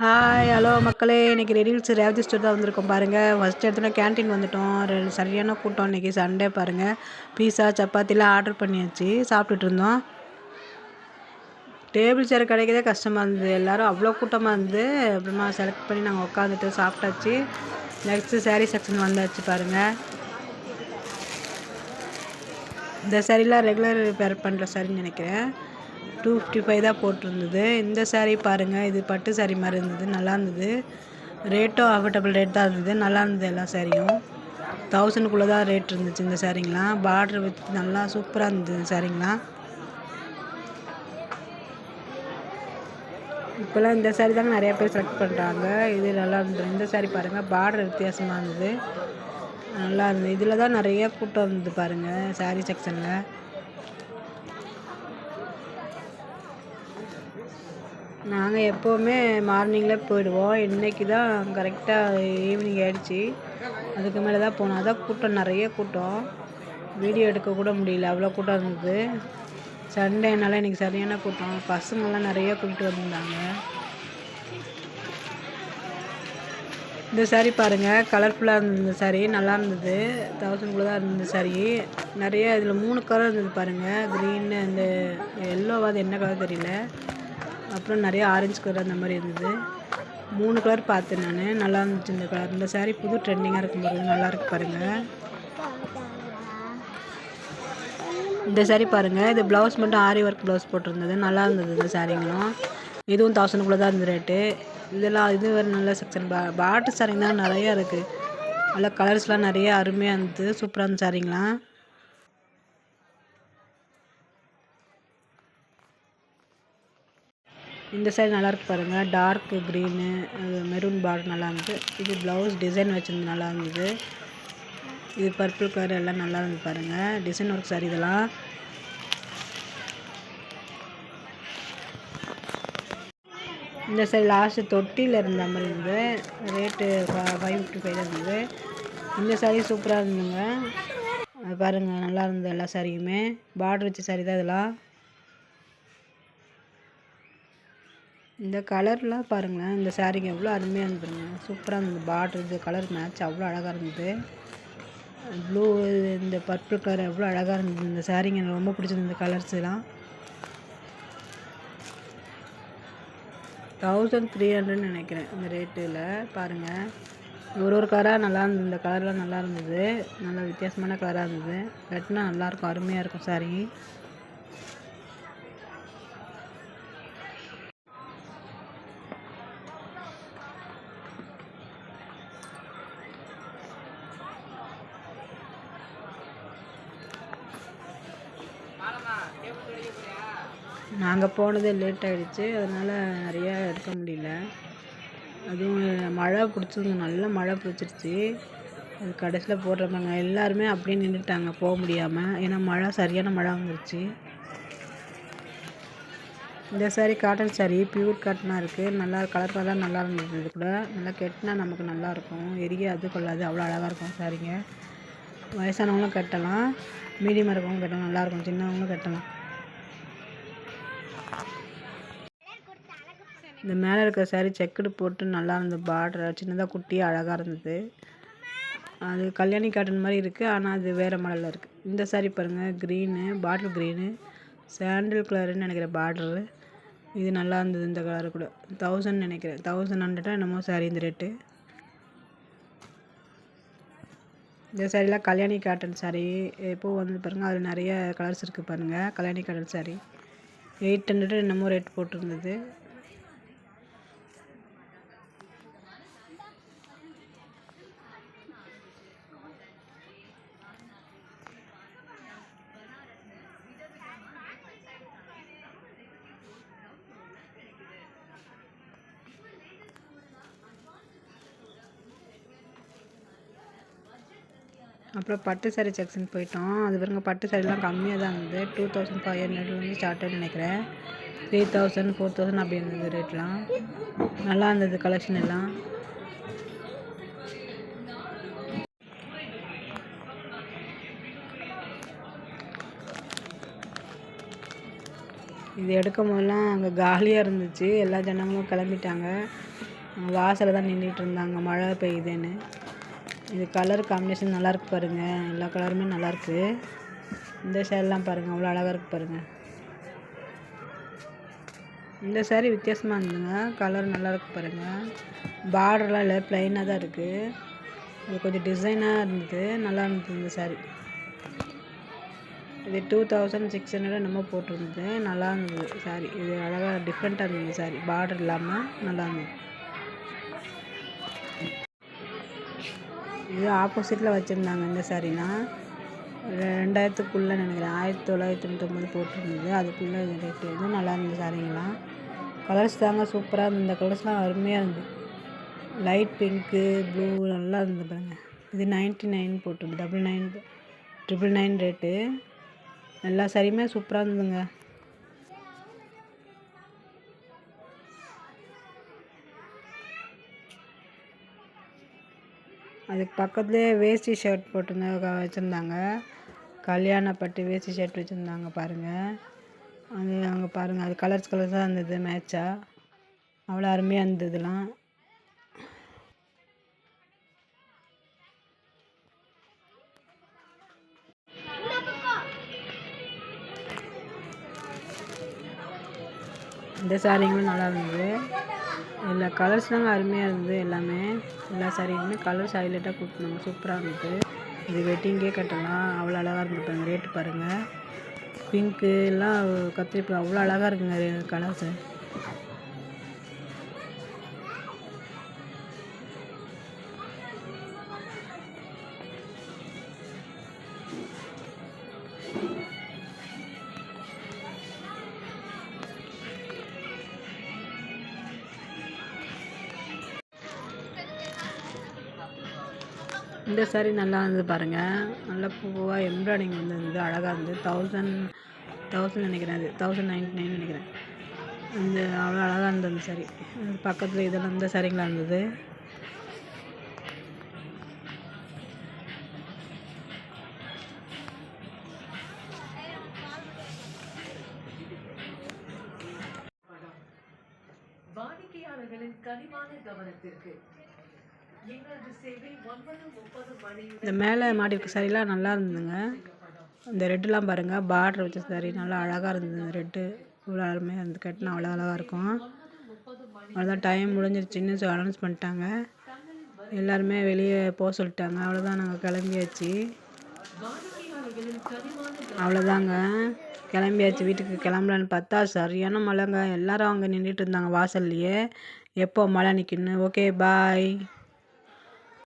Hi hello மக்களே, இன்றைக்கி riddles Revathi store தான் வந்திருக்கோம் பாருங்கள். ஃபஸ்ட்டு எடுத்தோன்னே கேன்டீன் வந்துட்டோம். சரியான கூட்டம் இன்றைக்கி சண்டே பாருங்கள். பீஸா சப்பாத்திலாம் ஆர்டர் பண்ணியாச்சு, சாப்பிட்டுட்டு இருந்தோம். டேபிள் சேர் கிடைக்கதே கஷ்டமாக இருந்தது. எல்லோரும் அவ்வளோ கூட்டமாக இருந்தது. அப்புறமா செலக்ட் பண்ணி நாங்கள் உட்காந்துட்டு சாப்பிட்டாச்சு. நெக்ஸ்ட்டு சாரீ செக்ஷன் வந்தாச்சு பாருங்கள். இந்த சாரீலாம் ரெகுலர் பேர் பண்ணுற சாரின்னு நினைக்கிறேன். 255 தான் போட்டிருந்தது. இந்த சாரீ பாருங்கள், இது பட்டு சாரீ மாதிரி இருந்தது, நல்லா இருந்தது. ரேட்டும் அஃபர்டபுள் ரேட் தான் இருந்தது, நல்லா இருந்தது. எல்லா சாரியும் 1000க்குள்ளே தான் ரேட் இருந்துச்சு. இந்த சாரீங்களாம் பார்டர் வித் நல்லா சூப்பராக இருந்தது. சாரீங்களாம் இப்போல்லாம் இந்த சாரீ தாங்க நிறையா பேர் செலக்ட் பண்ணுறாங்க. இது நல்லா இருந்தது. இந்த சாரீ பாருங்கள், பார்டர் வித்தியாசமாக இருந்தது, நல்லா இருந்தது. இதில் தான் நிறைய கூட்டம் இருந்தது பாருங்கள் சாரீ செக்ஷனில். நாங்கள் எப்போவுமே மார்னிங்கில் போயிடுவோம். இன்றைக்கி தான் கரெக்டாக ஈவினிங் ஆகிடுச்சி. அதுக்கு மேலே தான் போனோம். அதான் கூட்டம், நிறைய கூட்டம். வீடியோ எடுக்க கூட முடியல, அவ்வளோ கூட்டம் இருந்தது. சண்டேனால இன்றைக்கி சரியான கூட்டம். பசங்கள்லாம் நிறைய கூப்பிட்டு வந்திருந்தாங்க. இந்த சாரீ பாருங்கள், கலர்ஃபுல்லாக இருந்தது. இந்த சாரீ நல்லா இருந்தது. 1000க்குள்ளே தான் இருந்தது சாரீ. நிறைய இதில் 3 கலர் இருந்தது பாருங்கள். க்ரீனு, அந்த எல்லோவாது என்ன கலர் தெரியல, அப்புறம் நிறைய ஆரஞ்சு கலர் அந்த மாதிரி இருந்தது. 3 கலர் பார்த்தேன் நான், நல்லா இருந்துச்சு இந்த கலர். இந்த சாரீ புது ட்ரெண்டிங்காக இருக்கும் போது நல்லா இருக்கு பாருங்கள். இந்த சாரீ பாருங்கள், இது ப்ளவுஸ் மட்டும் ஆரி ஒர்க் ப்ளவுஸ் போட்டிருந்தது, நல்லா இருந்தது. இந்த சாரீங்களும் இதுவும் 1000க்குள்ளே தான் இருந்த ரேட்டு. இதெல்லாம் இது ஒரு நல்ல செக்ஷன். பாட்டு சாரீங்க தான் நிறையா இருக்குது. நல்லா கலர்ஸ்லாம் நிறைய அருமையாக இருந்தது, சூப்பராக இருந்த சாரீங்களாம். இந்த சைடு நல்லாயிருக்கு பாருங்கள், டார்க்கு க்ரீனு, மெரூன் பார்டர் நல்லா இருந்தது. இது ப்ளவுஸ் டிசைன் வச்சுருந்து நல்லா இருந்தது. இது பர்பிள் கலர் எல்லாம் நல்லா இருந்து பாருங்கள். டிசைன் ஒர்க் சாரி இதெல்லாம். இந்த சைடு லாஸ்ட்டு தொட்டியில் இருந்த மாதிரி இருந்தது. ரேட்டு 555 இருந்தது. இந்த சாரீ சூப்பராக இருந்ததுங்க. அது பாருங்கள், நல்லா இருந்தது. எல்லா சாரியுமே பார்டர் வச்ச சாரீ தான் இதெல்லாம். இந்த கலர்லாம் பாருங்களேன், இந்த சாரீங்க எவ்வளோ அருமையாக இருந்ததுங்க, சூப்பராக இருந்தது. பார்டர் இது கலர் மேட்ச் அவ்வளோ அழகாக இருந்தது. ப்ளூ, இந்த பர்பிள் கலர் எவ்வளோ அழகாக இருந்தது. இந்த சாரீங்க எனக்கு ரொம்ப பிடிச்சிருந்தது. இந்த கலர்ஸ்லாம் 1300 நினைக்கிறேன் இந்த ரேட்டில். பாருங்கள், ஒரு கலராக நல்லா இருந்தது. இந்த கலர்லாம் நல்லா இருந்தது, நல்லா வித்தியாசமான கலராக இருந்தது. கட்டினா நல்லாயிருக்கும், அருமையாக இருக்கும் சாரீ. நாங்கள் போனதே லேட் ஆகிடுச்சு, அதனால் நிறையா எடுக்க முடியல. அதுவும் மழை பிடிச்சிருந்து, நல்ல மழை பிடிச்சிருச்சு. அது கடைசியில் போடுறப்பாங்க எல்லாருமே அப்படியே நின்றுட்டாங்க போக முடியாமல், ஏன்னா மழை சரியான மழை வந்துருச்சு. இந்த சாரீ காட்டன் சாரீ, பியூர் காட்டனாக இருக்குது. நல்லா கலர் கலராக நல்லா இருந்தது. இது கூட நல்லா கட்டினா நமக்கு நல்லாயிருக்கும், எரியாது கொள்ளாது, அவ்வளோ அழகாக இருக்கும் சாரீங்க. வயசானவங்களும் கட்டலாம், மீடியமாக இருக்கவங்க கட்டலாம், நல்லாயிருக்கும். சின்னவங்களும் கட்டலாம். இந்த மேலே இருக்கிற சாரீ செக்குடு போட்டு நல்லா இருந்தது. பார்டர் சின்னதாக குட்டியாக அழகாக இருந்தது. அது கல்யாணி காட்டன் மாதிரி இருக்குது, ஆனால் அது வேறு மாடலில் இருக்குது. இந்த சாரீ பாருங்கள், க்ரீனு, பாட்டில் க்ரீனு, சாண்டில் கலருன்னு நினைக்கிறேன் பார்டரு. இது நல்லா இருந்தது. இந்த கலரு கூட 1000 நினைக்கிறேன், 1100 என்னமோ சாரீ இந்த ரேட்டு. இந்த சாரீலாம் கல்யாணி காட்டன் சாரீ. எப்போது வந்து பாருங்கள், அதில் நிறைய கலர்ஸ் இருக்குது பாருங்கள். கல்யாணி காட்டன் சாரீ 800 என்னமோ ரேட் போட்டிருந்தது. அப்புறம் பட்டு சாரீ செக்ஷன் போயிட்டோம். அது பாருங்க, பட்டு சாரீலாம் கம்மியாக தான் இருந்தது. 2500 ஸ்டார்ட்டுன்னு நினைக்கிறேன். 3000 4000 அப்படி இருந்தது ரேட்லாம். நல்லா இருந்தது கலெக்ஷன் எல்லாம். இது எடுக்கும் போதெல்லாம் அங்கே காலியாக இருந்துச்சு, எல்லா ஜனங்களும் கிளம்பிட்டாங்க. வாசலில் தான் நின்றுட்டு இருந்தாங்க மழை பெய்யுதுன்னு. இது கலர் காம்பினேஷன் நல்லாயிருக்கு பாருங்கள். எல்லா கலருமே நல்லாயிருக்கு. இந்த சேரீலாம் பாருங்கள், அவ்வளோ அழகாக இருக்குது பாருங்கள். இந்த சேரீ வித்தியாசமாக இருந்துங்க. கலர் நல்லாயிருக்கு பாருங்கள். பார்டர்லாம் இல்லை, ப்ளைனாக தான் இருக்குது. இது கொஞ்சம் டிசைனாக இருந்தது, நல்லா இருந்தது இந்த சேரீ. இது 2600 என்னமோ போட்டிருந்தது. நல்லா இருந்தது சாரி. இது அழகாக டிஃப்ரெண்ட்டாக இருந்தது சாரி, பார்டர் இல்லாமல் நல்லா இருந்தது. இது ஆப்போசிட்டில் வச்சுருந்தாங்க இந்த சாரீனா. 2000க்குள்ளே நினைக்கிறேன், 1999 போட்டிருந்தது. அதுக்குள்ளே ரேட்டு இது நல்லா இருந்தது சாரீங்களாம். கலர்ஸ் தாங்க சூப்பராக இருந்தது. இந்த கலர்ஸ்லாம் அருமையாக இருந்தது. லைட் பிங்க்கு, ப்ளூ நல்லா இருந்தது பாருங்க. இது 99 போட்டிருந்தது. 999 ரேட்டு. எல்லா சாரியுமே சூப்பராக இருந்ததுங்க. அதுக்கு பக்கத்துலேயே வேஷ்டி ஷர்ட் போட்டு வச்சுருந்தாங்க. கல்யாண பட்டு வேஷ்டி ஷர்ட் வச்சுருந்தாங்க பாருங்கள். அது அங்கே பாருங்கள், அது கலர்ஸாக இருந்தது மேட்சாக. அவ்வளோ அருமையாக இருந்ததுலாம். இந்த சாரீங்களும் நல்லா இருந்தது. எல்லா கலர்ஸ்லாம் அருமையாக இருந்தது. எல்லாமே எல்லா சாரீங்களுமே கலர்ஸ் ஹைலைட்டாக கொடுத்துருந்தாங்க, சூப்பராக இருந்தது. இது வெட்டிங்கே கட்டலாம், அவ்வளோ அழகாக இருந்தது. ரேட்டு பாருங்கள். பிங்க்கு எல்லாம் கத்திரிப்பு அவ்வளோ அழகாக இருக்குங்க கலர்ஸு. இந்த சாரீ நல்லா இருந்தது பாருங்கள். நல்லா பூவாக எம்ப்ராய்டிங் வந்து அழகாக இருந்தது. 1000 நினைக்கிறேன், அது 1099 நினைக்கிறேன். அந்த அவ்வளோ அழகாக இருந்தது அந்த சாரீ. பக்கத்தில் இதெல்லாம் இந்த சாரீங்களாக இருந்தது. வாடிக்கையாளர்களின் கனிவான கவனத்திற்கு இந்த மேலே மாட்டிருக்க சாரீலாம் நல்லா இருந்ததுங்க. இந்த ரெட்டுலாம் பாருங்கள், பார்டர் வச்ச சாரீ நல்லா அழகாக இருந்தது. இந்த ரெட்டு இவ்வளோ அருமையாக இருந்து கட்டினா அவ்வளோ அழகாக இருக்கும். அவ்வளோதான், டைம் முடிஞ்சிருச்சுன்னு அனௌன்ஸ் பண்ணிட்டாங்க. எல்லாருமே வெளியே போக சொல்லிட்டாங்க. அவ்வளோதான், நாங்கள் கிளம்பியாச்சு. அவ்வளோதாங்க, கிளம்பியாச்சு. வீட்டுக்கு கிளம்பலான்னு பார்த்தா சரியான மழைங்க. எல்லோரும் அங்கே நின்றுட்டு இருந்தாங்க வாசல்லையே, எப்போ மழை நிற்குன்னு. ஓகே, பாய்.